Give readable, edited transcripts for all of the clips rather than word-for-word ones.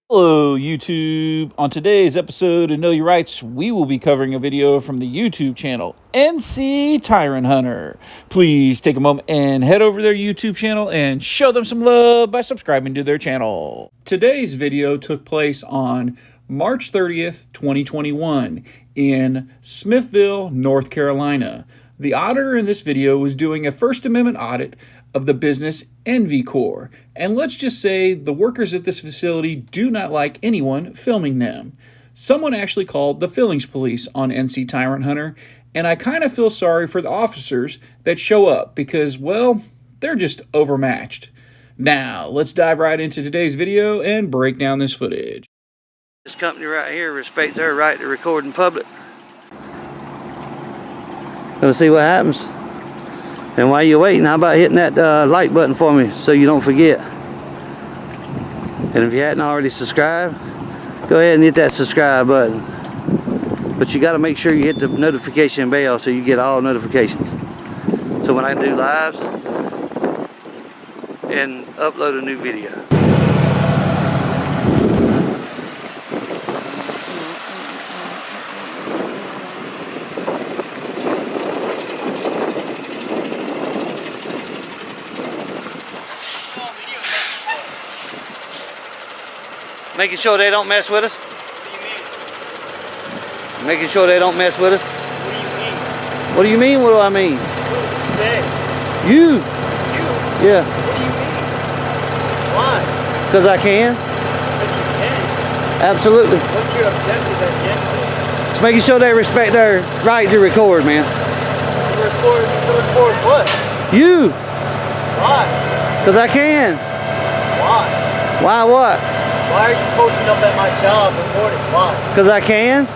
Hello YouTube. On today's episode of Know Your Rights, we will be covering a video from the YouTube channel NC Tyrant Hunter. Please take a moment and head over to their YouTube channel and show them some love by subscribing to their channel. Today's video took place on March 30th, 2021 in Smithville, North Carolina. The auditor in this video was doing a First Amendment audit of the business Envy Corps, and let's just say the workers at this facility do not like anyone filming them. Someone actually called the Fillings Police on NC Tyrant Hunter, and I kind of feel sorry for the officers that show up because, well, they're just overmatched. Now, let's dive right into today's video and break down this footage. This company right here respects their right to record in public. Gonna see what happens. And while you're waiting, how about hitting that like button for me so you don't forget? And if you hadn't already subscribed, go ahead and hit that subscribe button. But you got to make sure you hit the notification bell so you get all notifications. So when I do lives and upload a new video. Making sure they don't mess with us. What do you mean? Making sure they don't mess with us. What do you mean? What do you mean? What do I mean? Stay. You. You? Yeah. What do you mean? Why? Because I can. Because you can. Absolutely. What's your objective at the end of it? It's making sure they respect their right to record, man. To record what? You. Why? Because I can. Why? Why what? Why are you posting up at my job recording? Why? Because I can. And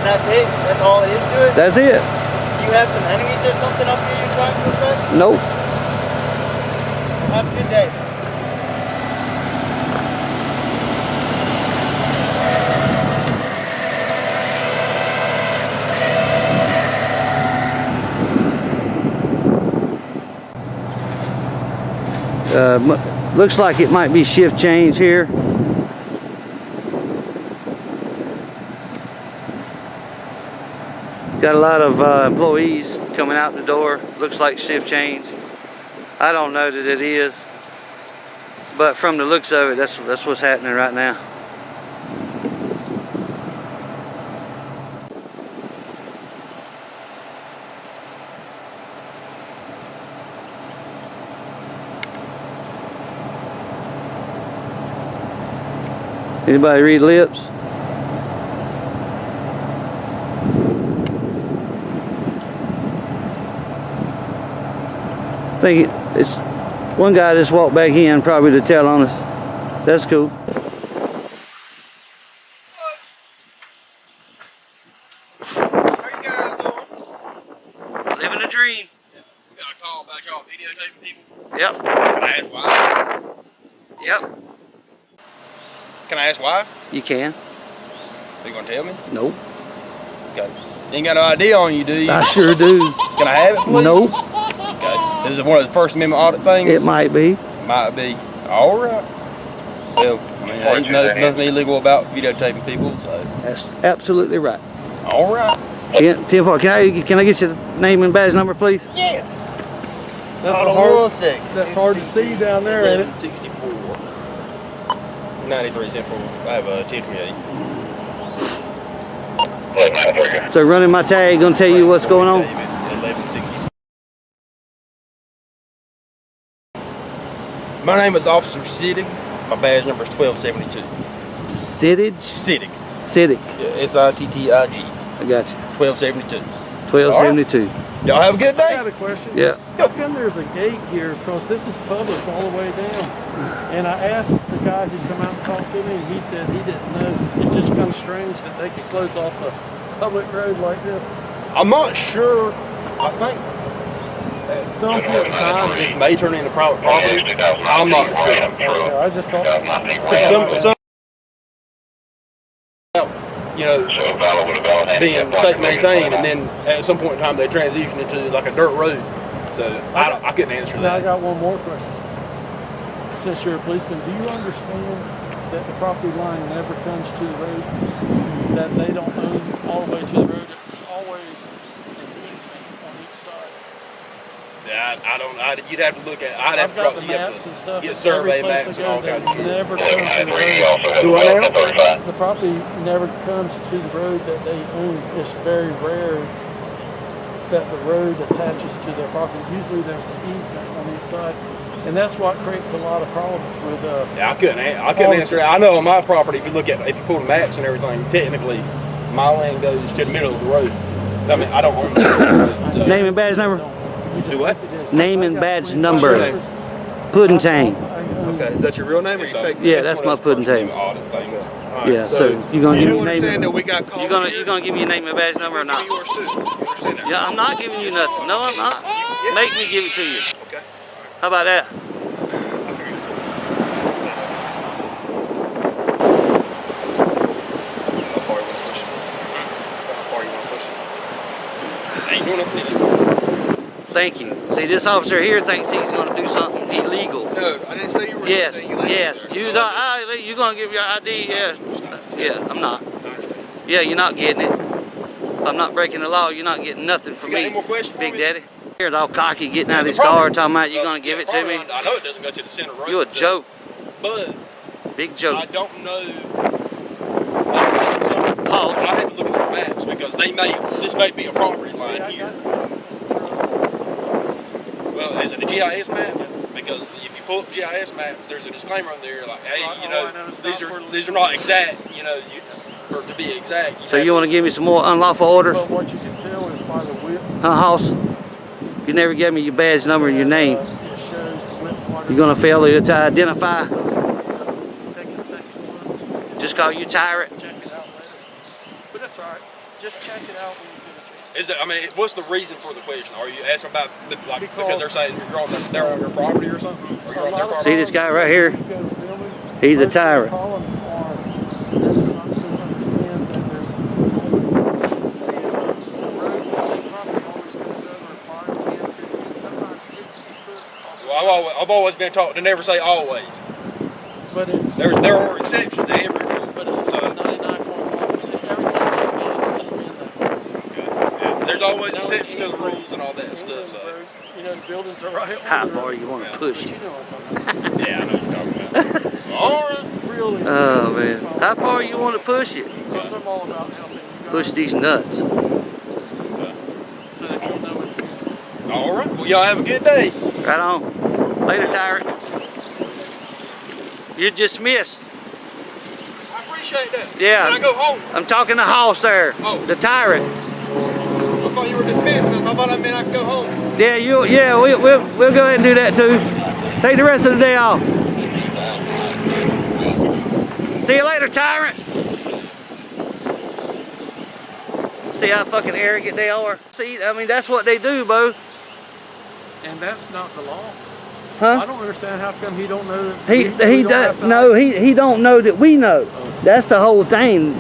that's it? That's all it is to it? That's it. You have some enemies or something up here you're trying to protect? Nope. Have a good day. Looks like it might be shift change here. Got a lot of employees coming out the door. Looks like shift change. I don't know that it is, but from the looks of it, that's what's happening right now. Anybody read lips? I think it's one guy just walked back in probably to tell on us. That's cool. How you guys doing? Living a dream. We got a call about y'all videotaping people. Yep. Can I ask why? Yep. Can I ask why? You can. Are you gonna tell me? Nope. Okay. You ain't got no idea on you, do you? I sure do. Can I have it, please? Nope. Okay. This is one of the First Amendment audit things? It might be. Might be. All right. Well, I mean, ain't nothing illegal about videotaping people, so. That's absolutely right. All right. 10-4. Can I get your name and badge number, please? Yeah. That's hard to see down there, ain't it? 1164. 93 Central. I have a 1028. So running my tag gonna tell you what's going on? 1160. My name is Officer Siddig. My badge number is 1272. Sittage? Siddig. Siddig. Yeah, S-I-T-T-I-G. I got you. 1272. 1272. Y'all have a good I day. got a question. Yeah. How come there's a gate here? Because this is public all the way down. And I asked the guy who come out and talked to me, and he said he didn't know. It's just kind of strange that they could close off a public road like this. I'm not sure. I think at some point in time this may turn into private property. I'm not sure. Yeah, I just thought. Because some you know, being state maintained, and then at some point in time they transition into like a dirt road. So I couldn't answer Now I that. got one more question. since you're a policeman, do you understand that the property line never comes to the road? That they don't own all the way to the road? It's always an easement on each side. Yeah, I don't. You'd have to look at. I'd have I've to got the probably maps and stuff. get survey Every place maps I and all go, kinds of they shit. never come to the road. Do I now? The property never comes to the road that they own. It's very rare that the road attaches to their property. Usually there's an easement on each side, and that's what creates a lot of problems with. Yeah, I couldn't answer that. I know on my property, if you pull the maps and everything, technically, my land goes to the middle of the road. I mean, I don't own it. Name and badge number. Do what? Name and badge number. Pudding Tang. Okay, is that your real name or your fake? Yeah, that's my Pudding Tang. Audit thing. Yeah, so you gonna give me your name? understand that we got called? You gonna give me your name and badge number or not? Yours too. You understand that? Yeah, I'm not giving you nothing. No, I'm not. Make me give it to you. Okay. How about that? How far you want to push it? How far you want to push it? I ain't doing nothing. Thank you. See, this officer here thinks he's gonna do something illegal. No, I didn't say you were. Yes, yes. You gonna give your ID? Yeah, yeah. I'm not. Yeah, you're not getting it. If I'm not breaking the law, you're not getting nothing from You got me, any more questions for Big me? Daddy. Here's all cocky, getting out of his car, talking about you gonna give it to me. I know it doesn't go to the center road. You a joke, But big I joke. don't know. Like I said, so Pause. I have to look at the maps because this may be a property line here. Well, is it a GIS map? Because if you pull up GIS maps, there's a disclaimer on there like, hey, you know, these are not exact. You know, for it to be exact. So you want to give me some more unlawful orders? But what you can tell is by the width. Huh, Hoss? You never gave me your badge number and your name. It shows the width. You're gonna fail to identify? Take a second. Just call you Tyrant? Check it out later. But that's all right. Just check it out when you get a chance. Is it? I mean, what's the reason for the question? Are you asking about because they're saying they're on your property or something? Or you're on their property? See this guy right here? He's a tyrant. Well, I've always been taught to never say always. But There are exceptions to every rule. But it's 99.5%. Everything's There's always exceptions to the rules and all that stuff. So. You know, the buildings are right. How far you want to push it? Yeah, I know what you're talking about. All right. Really. Oh man, how far you want to push it? Because I'm all about helping you guys. Push these nuts. So that you'll know it. All right. Well, y'all have a good day. Right on. Later, Tyrant. You're dismissed. I appreciate that. Yeah. Can I go home? I'm talking to Hoss there. Oh. The Tyrant. I thought you were dismissed. I thought that meant I could go home. Yeah, we'll go ahead and do that too. Take the rest of the day off. See you later, Tyrant. See how fucking arrogant they are? See, I mean, that's what they do, Bo. And that's not the law. Huh? I don't understand how come he don't know that He does no, he don't know that we know. That's the whole thing.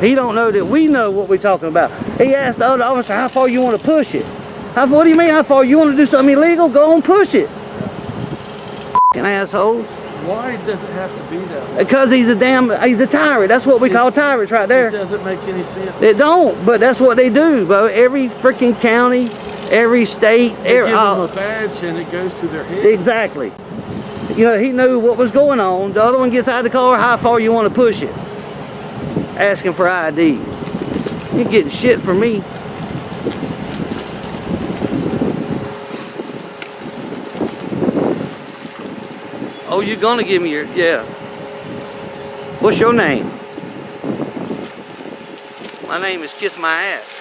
He don't know that we know what we're talking about. He asked the other officer, how far you want to push it? What do you mean how far? You want to do something illegal? Go on, push it. F***ing asshole. Why does it have to be that way? Because he's a tyrant. That's what we call tyrants right It there. doesn't make any sense. It don't, but that's what they do, bro. Every freaking county, every state, They give them a badge and it goes to their head. exactly. You know, he knew what was going on. The other one gets out of the car, how far you want to push it? Asking for ID. You're getting shit from me. Oh, you're gonna give me your, yeah. What's your name? My name is Kiss My Ass.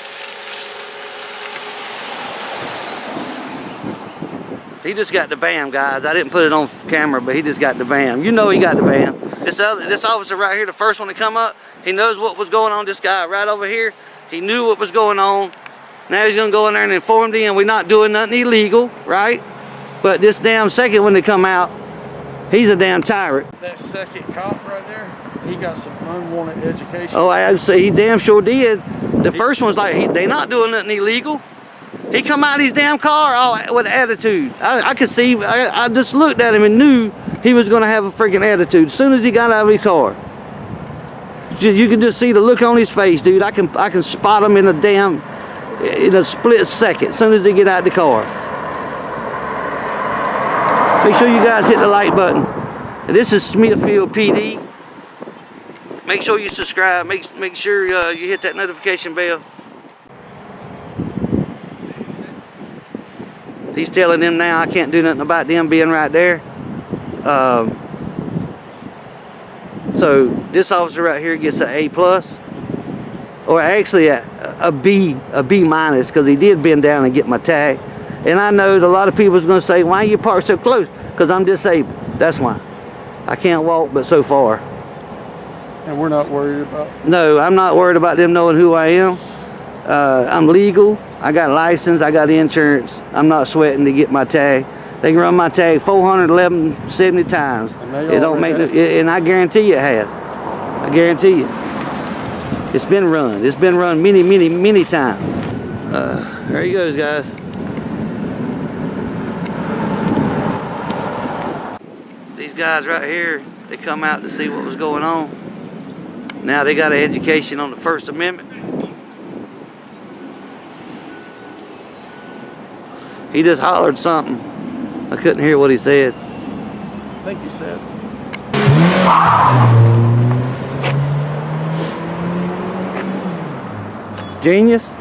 He just got the bam, guys. I didn't put it on camera, but he just got the bam. You know he got the bam. This officer right here, the first one to come up, he knows what was going on. This guy right over here, he knew what was going on. Now he's gonna go in there and inform them we're not doing nothing illegal, right? But this damn second one to come out, he's a damn tyrant. That second cop right there, he got some unwanted education. Oh, I say he damn sure did. The first one's like, they not doing nothing illegal. He come out of his damn car all with attitude. I could see, I just looked at him and knew he was going to have a freaking attitude. As soon as he got out of his car, you can just see the look on his face, dude. I can spot him in a split second. As soon as he get out of the car. Make sure you guys hit the like button. This is Smithfield PD. Make sure you subscribe. Make sure you hit that notification bell. He's telling them now I can't do nothing about them being right there. So this officer right here gets an A+, or actually a B minus, because he did bend down and get my tag. And I know that a lot of people is going to say, why you park so close? Because I'm disabled. That's why. I can't walk but so far. And we're not worried about... No, I'm not worried about them knowing who I am. I'm legal. I got a license. I got insurance. I'm not sweating to get my tag. They can run my tag 41170 times. It don't make no, and I guarantee you it has. I guarantee you. It's been run. It's been run many times. There he goes, guys. These guys right here, they come out to see what was going on. Now they got an education on the First Amendment. He just hollered something. I couldn't hear what he said. I think he said. Genius.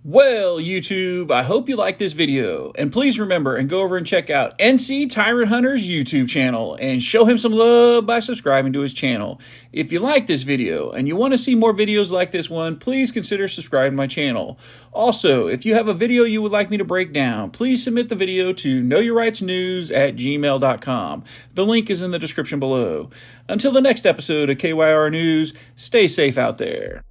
Well, YouTube, I hope you liked this video. And please remember and go over and check out NC Tyrant Hunter's YouTube channel and show him some love by subscribing to his channel. If you like this video and you want to see more videos like this one, please consider subscribing to my channel. Also, if you have a video you would like me to break down, please submit the video to knowyourrightsnews@gmail.com. The link is in the description below. Until the next episode of KYR News, stay safe out there.